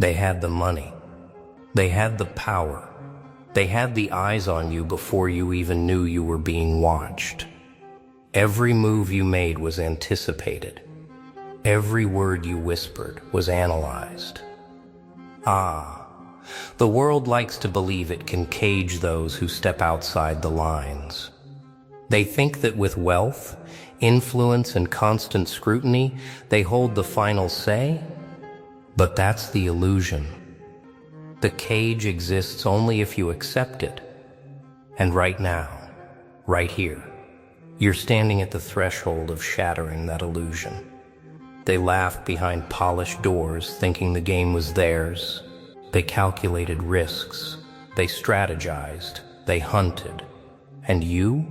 They had the money. They had the power. They had the eyes on you before you even knew you were being watched. Every move you made was anticipated. Every word you whispered was analyzed. The world likes to believe it can cage those who step outside the lines. They think that with wealth, influence, and constant scrutiny, they hold the final say, but that's the illusion. The cage exists only if you accept it. And right now, right here, you're standing at the threshold of shattering that illusion. They laughed behind polished doors, thinking the game was theirs. They calculated risks. They strategized. They hunted. And you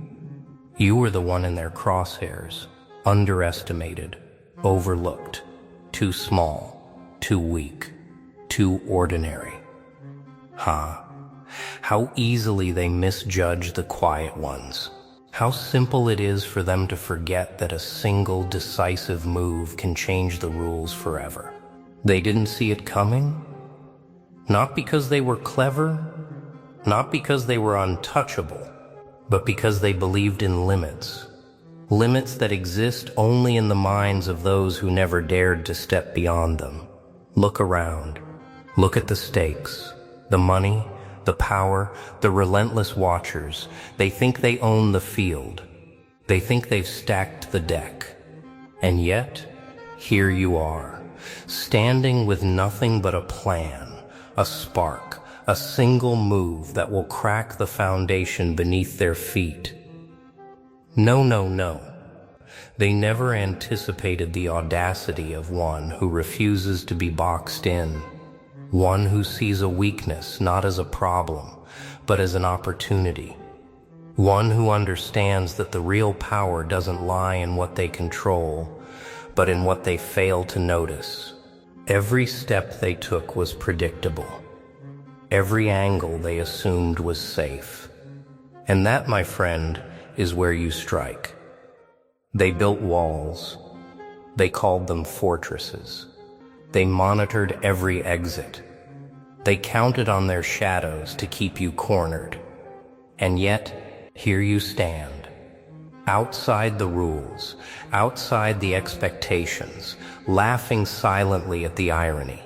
were the one in their crosshairs, underestimated, overlooked, too small, too weak, too ordinary. How easily they misjudge the quiet ones. How simple it is for them to forget that a single decisive move can change the rules forever. They didn't see it coming, not because they were clever, not because they were untouchable, but because they believed in limits. Limits that exist only in the minds of those who never dared to step beyond them. Look around. Look at the stakes, the money, the power, the relentless watchers. They think they own the field. They think they've stacked the deck. And yet, here you are, standing with nothing but a plan, a spark, a single move that will crack the foundation beneath their feet. No. They never anticipated the audacity of one who refuses to be boxed in. One who sees a weakness not as a problem, but as an opportunity. One who understands that the real power doesn't lie in what they control, but in what they fail to notice. Every step they took was predictable. Every angle they assumed was safe. And that, my friend, is where you strike. They built walls. They called them fortresses. They monitored every exit. They counted on their shadows to keep you cornered. And yet, here you stand, outside the rules, outside the expectations, laughing silently at the irony.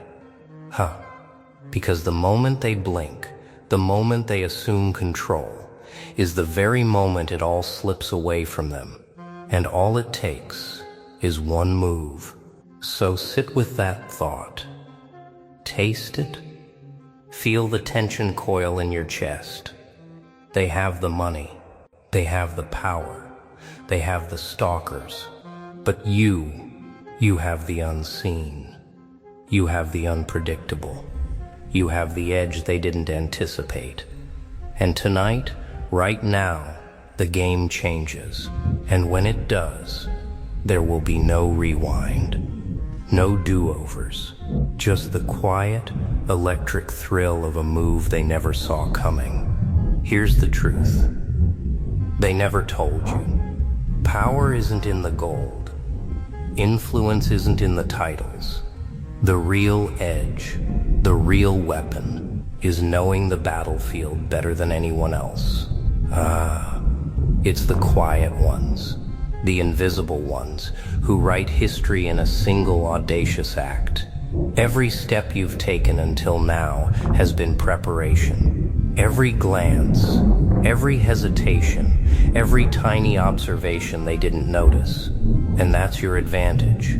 Because the moment they blink, the moment they assume control, is the very moment it all slips away from them. And all it takes is one move. So sit with that thought. Taste it. Feel the tension coil in your chest. They have the money. They have the power. They have the stalkers. But you have the unseen. You have the unpredictable. You have the edge they didn't anticipate. And tonight, right now, the game changes. And when it does, there will be no rewind. No do-overs, just the quiet, electric thrill of a move they never saw coming. Here's the truth. They never told you. Power isn't in the gold. Influence isn't in the titles. The real edge, the real weapon, is knowing the battlefield better than anyone else. It's the quiet ones. The invisible ones, who write history in a single audacious act. Every step you've taken until now has been preparation. Every glance, every hesitation, every tiny observation they didn't notice. And that's your advantage.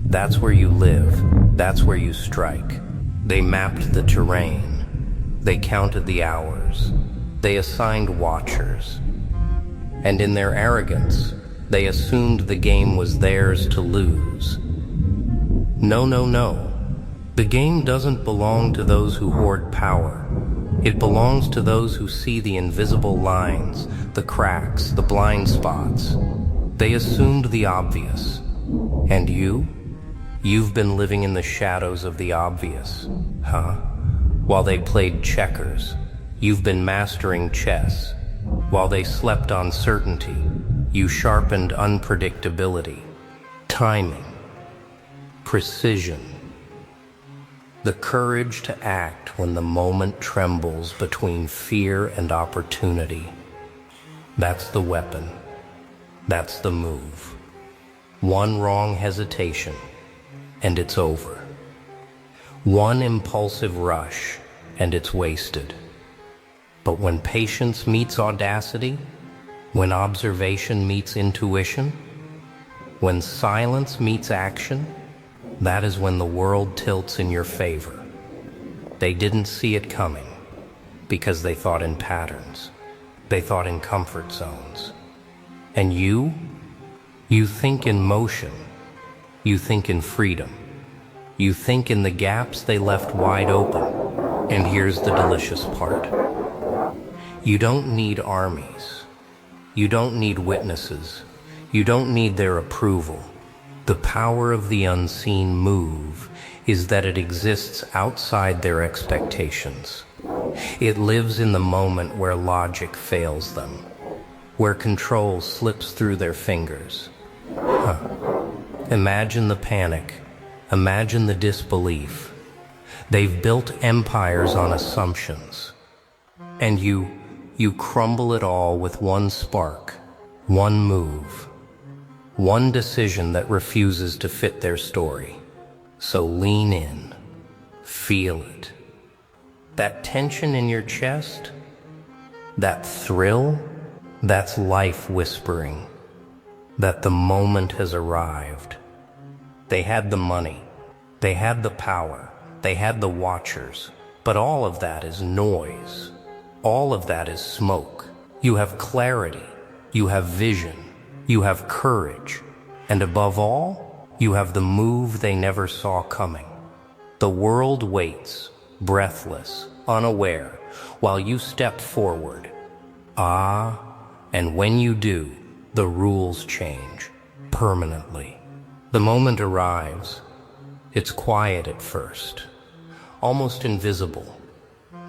That's where you live. That's where you strike. They mapped the terrain. They counted the hours. They assigned watchers. And in their arrogance, they assumed the game was theirs to lose. No. The game doesn't belong to those who hoard power. It belongs to those who see the invisible lines, the cracks, the blind spots. They assumed the obvious. And you've been living in the shadows of the obvious, While they played checkers, you've been mastering chess. While they slept on certainty, you sharpened unpredictability, timing, precision. The courage to act when the moment trembles between fear and opportunity. That's the weapon. That's the move. One wrong hesitation, and it's over. One impulsive rush, and it's wasted. But when patience meets audacity, when observation meets intuition, when silence meets action, that is when the world tilts in your favor. They didn't see it coming because they thought in patterns. They thought in comfort zones. And you think in motion. You think in freedom. You think in the gaps they left wide open. And here's the delicious part. You don't need armies. You don't need witnesses. You don't need their approval. The power of the unseen move is that it exists outside their expectations. It lives in the moment where logic fails them, where control slips through their fingers. Imagine the panic. Imagine the disbelief. They've built empires on assumptions. And you crumble it all with one spark, one move, one decision that refuses to fit their story. So lean in, feel it. That tension in your chest, that thrill, that's life whispering that the moment has arrived. They had the money, they had the power, they had the watchers, but all of that is noise. All of that is smoke. You have clarity, you have vision, you have courage, and above all, you have the move they never saw coming. The world waits, breathless, unaware, while you step forward. And when you do, the rules change, permanently. The moment arrives. It's quiet at first, almost invisible.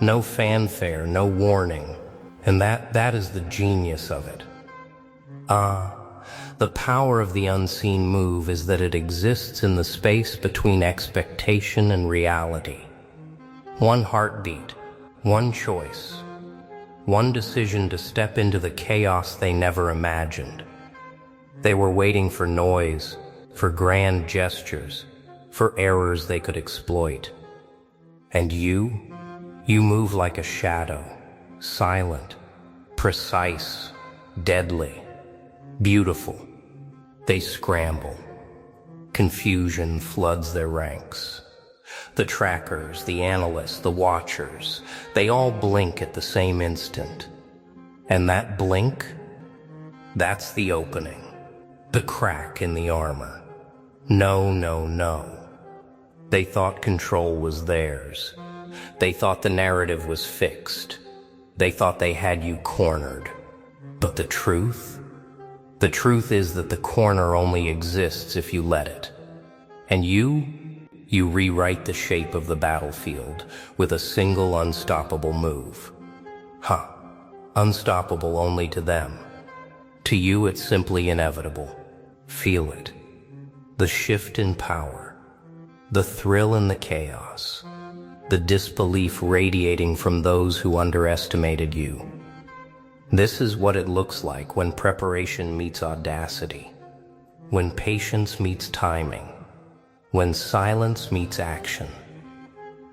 No fanfare, no warning, and that is the genius of it. The power of the unseen move is that it exists in the space between expectation and reality. One heartbeat, one choice, one decision to step into the chaos they never imagined. They were waiting for noise, for grand gestures, for errors they could exploit. And you move like a shadow, silent, precise, deadly, beautiful. They scramble. Confusion floods their ranks. The trackers, the analysts, the watchers, they all blink at the same instant. And that blink, that's the opening, the crack in the armor. No. They thought control was theirs. They thought the narrative was fixed. They thought they had you cornered. But the truth is that the corner only exists if you let it. And you rewrite the shape of the battlefield with a single unstoppable move. Unstoppable only to them. To you, it's simply inevitable. Feel it. The shift in power, the thrill in the chaos, the disbelief radiating from those who underestimated you. This is what it looks like when preparation meets audacity, when patience meets timing, when silence meets action.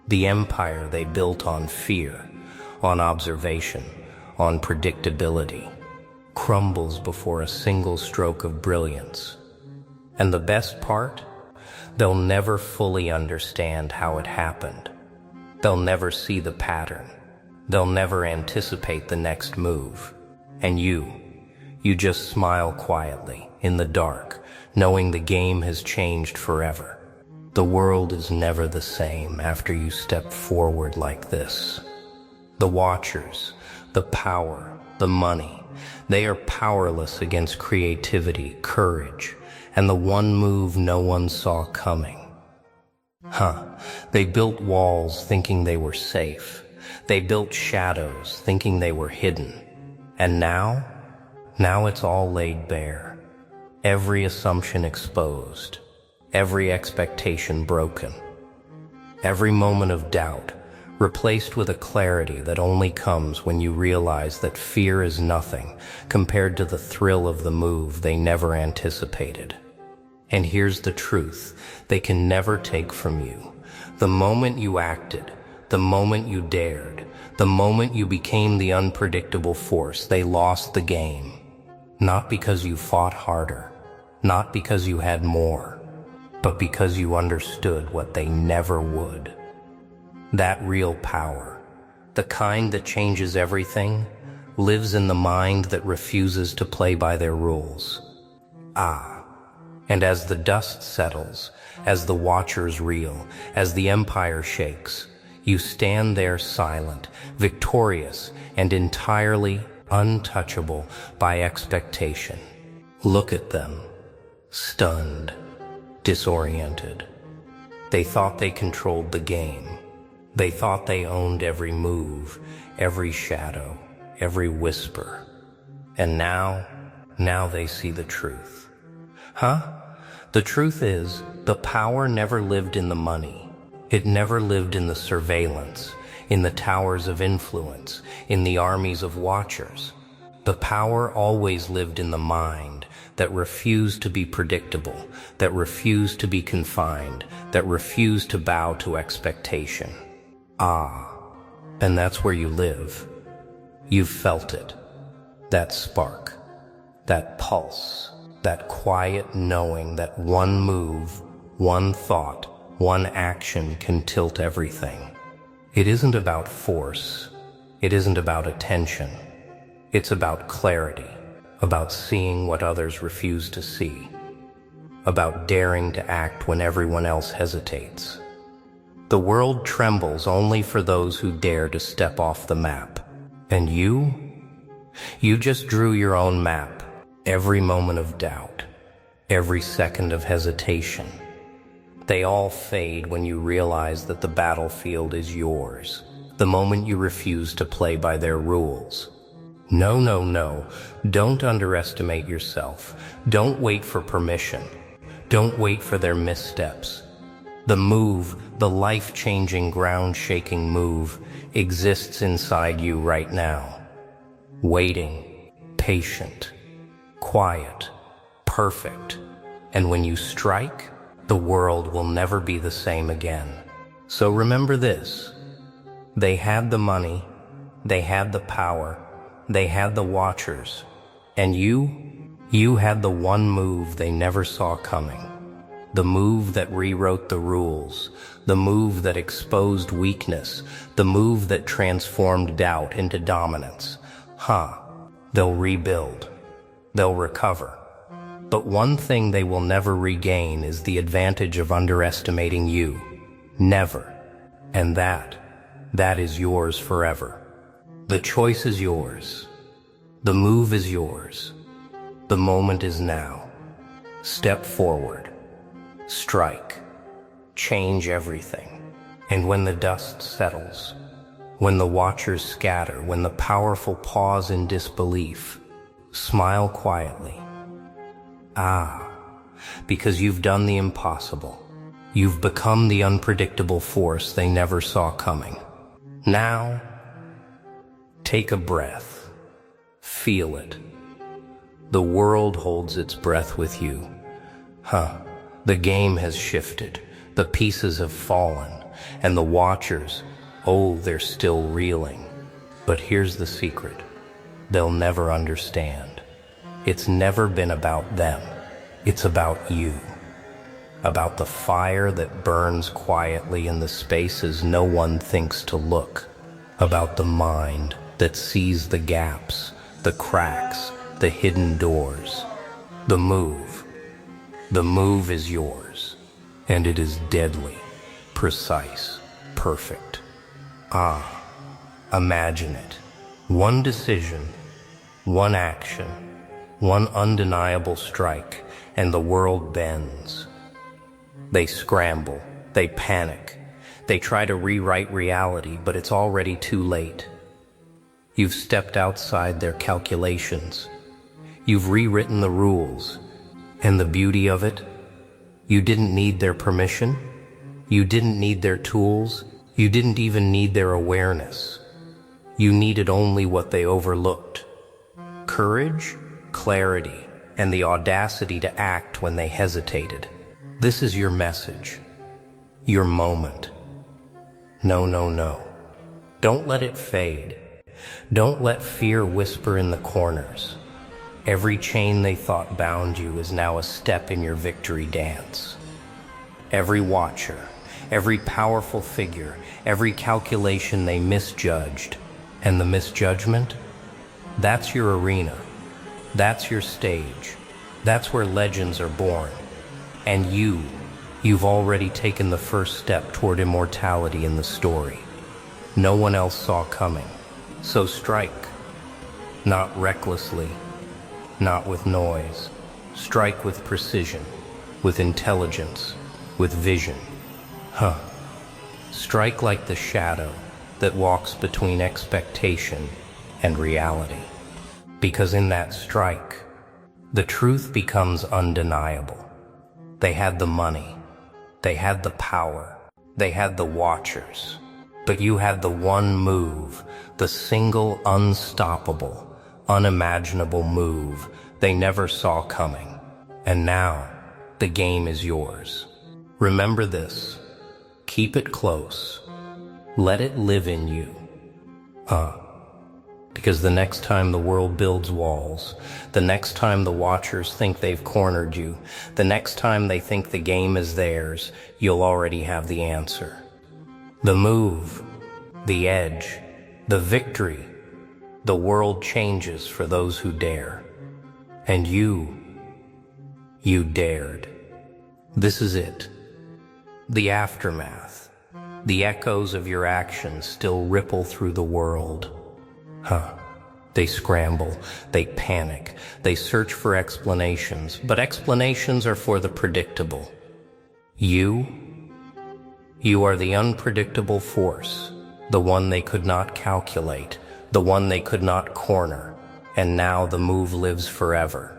The empire they built on fear, on observation, on predictability, crumbles before a single stroke of brilliance. And the best part? They'll never fully understand how it happened. They'll never see the pattern. They'll never anticipate the next move. And you just smile quietly, in the dark, knowing the game has changed forever. The world is never the same after you step forward like this. The watchers, the power, the money, they are powerless against creativity, courage, and the one move no one saw coming. They built walls thinking they were safe. They built shadows thinking they were hidden. And now it's all laid bare. Every assumption exposed. Every expectation broken. every moment of doubt, replaced with a clarity that only comes when you realize that fear is nothing compared to the thrill of the move they never anticipated. And here's the truth they can never take from you. The moment you acted, the moment you dared, the moment you became the unpredictable force, they lost the game. Not because you fought harder, not because you had more, but because you understood what they never would. That real power, the kind that changes everything, lives in the mind that refuses to play by their rules. And as the dust settles, as the watchers reel, as the empire shakes, you stand there silent, victorious, and entirely untouchable by expectation. Look at them, stunned, disoriented. They thought they controlled the game. They thought they owned every move, every shadow, every whisper. And now they see the truth. The truth is, the power never lived in the money. It never lived in the surveillance, in the towers of influence, in the armies of watchers. The power always lived in the mind that refused to be predictable, that refused to be confined, that refused to bow to expectation. And that's where you live. You've felt it. That spark, that pulse, that quiet knowing that one move, one thought, one action can tilt everything. It isn't about force. It isn't about attention. It's about clarity, about seeing what others refuse to see, about daring to act when everyone else hesitates. The world trembles only for those who dare to step off the map. And you just drew your own map. Every moment of doubt, every second of hesitation, they all fade when you realize that the battlefield is yours, the moment you refuse to play by their rules. No, don't underestimate yourself. Don't wait for permission. Don't wait for their missteps. The move, the life-changing, ground-shaking move, exists inside you right now. Waiting, patient, quiet, perfect. And when you strike, the world will never be the same again. So remember this. They had the money, they had the power, they had the watchers. And you had the one move they never saw coming. The move that rewrote the rules, the move that exposed weakness, the move that transformed doubt into dominance. They'll rebuild. They'll recover. But one thing they will never regain is the advantage of underestimating you. Never. And that is yours forever. The choice is yours. The move is yours. The moment is now. Step forward. Strike. Change everything. And when the dust settles, when the watchers scatter, when the powerful pause in disbelief, smile quietly. Because you've done the impossible. You've become the unpredictable force they never saw coming. Now, take a breath. Feel it. The world holds its breath with you. The game has shifted. The pieces have fallen. And the watchers, they're still reeling. But here's the secret. They'll never understand. It's never been about them. It's about you. About the fire that burns quietly in the spaces no one thinks to look. About the mind that sees the gaps, the cracks, the hidden doors. The move is yours. And it is deadly, precise, perfect. Imagine it. One decision, one action, one undeniable strike, and the world bends. They scramble, they panic, they try to rewrite reality, but it's already too late. You've stepped outside their calculations. You've rewritten the rules. And the beauty of it, you didn't need their permission. You didn't need their tools. You didn't even need their awareness. You needed only what they overlooked: courage, clarity, and the audacity to act when they hesitated. This is your message, your moment. No, no, no. Don't let it fade. Don't let fear whisper in the corners. Every chain they thought bound you is now a step in your victory dance. Every watcher, every powerful figure, every calculation they misjudged, and the misjudgment, that's your arena. That's your stage. That's where legends are born. And you've already taken the first step toward immortality in the story. No one else saw coming. So strike. Not recklessly, not with noise. Strike with precision, with intelligence, with vision. Strike like the shadow that walks between expectation and reality. Because in that strike, the truth becomes undeniable. They had the money, they had the power, they had the watchers, but you had the one move, the single unstoppable, unimaginable move they never saw coming. And now, the game is yours. Remember this. Keep it close. Let it live in you. Because the next time the world builds walls, the next time the watchers think they've cornered you, the next time they think the game is theirs, you'll already have the answer. The move, the edge, the victory, the world changes for those who dare. And you dared. This is it. The aftermath. The echoes of your actions still ripple through the world. They scramble, they panic, they search for explanations, but explanations are for the predictable. You are the unpredictable force, the one they could not calculate, the one they could not corner, and now the move lives forever.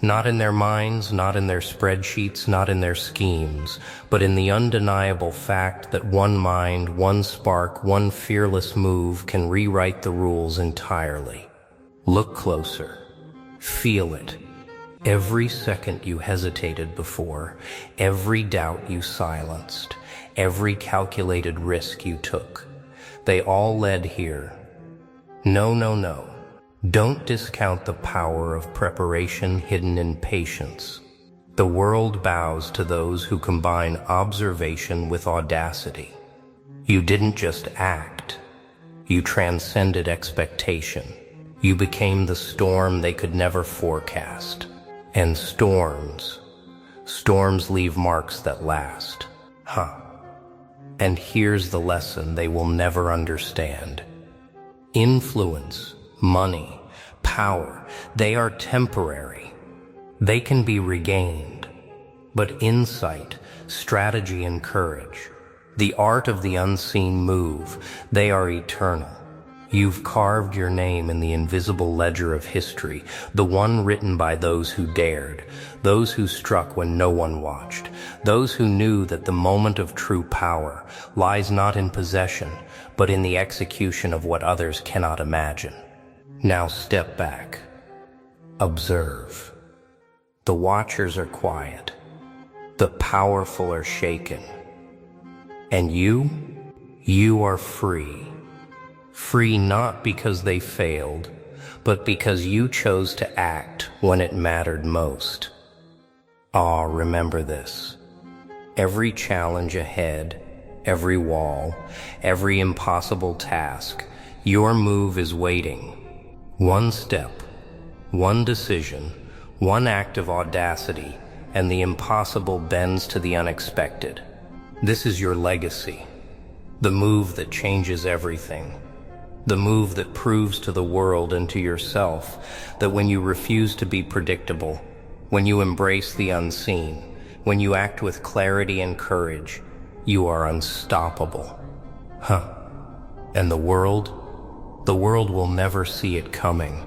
Not in their minds, not in their spreadsheets, not in their schemes, but in the undeniable fact that one mind, one spark, one fearless move can rewrite the rules entirely. Look closer. Feel it. Every second you hesitated before, every doubt you silenced, every calculated risk you took, they all led here. No, no, no. Don't discount the power of preparation hidden in patience. The world bows to those who combine observation with audacity. You didn't just act. You transcended expectation. You became the storm they could never forecast. And storms leave marks that last. And here's the lesson they will never understand. Influence, money, power, they are temporary. They can be regained. But insight, strategy, and courage, the art of the unseen move, they are eternal. You've carved your name in the invisible ledger of history, the one written by those who dared, those who struck when no one watched, those who knew that the moment of true power lies not in possession, but in the execution of what others cannot imagine. Now step back. Observe. The watchers are quiet. The powerful are shaken. And you are free. Free not because they failed, but because you chose to act when it mattered most. Remember this. Every challenge ahead, every wall, every impossible task, your move is waiting. One step, one decision, one act of audacity, and the impossible bends to the unexpected. This is your legacy. The move that changes everything. The move that proves to the world and to yourself that when you refuse to be predictable, when you embrace the unseen, when you act with clarity and courage, you are unstoppable. And the world will never see it coming.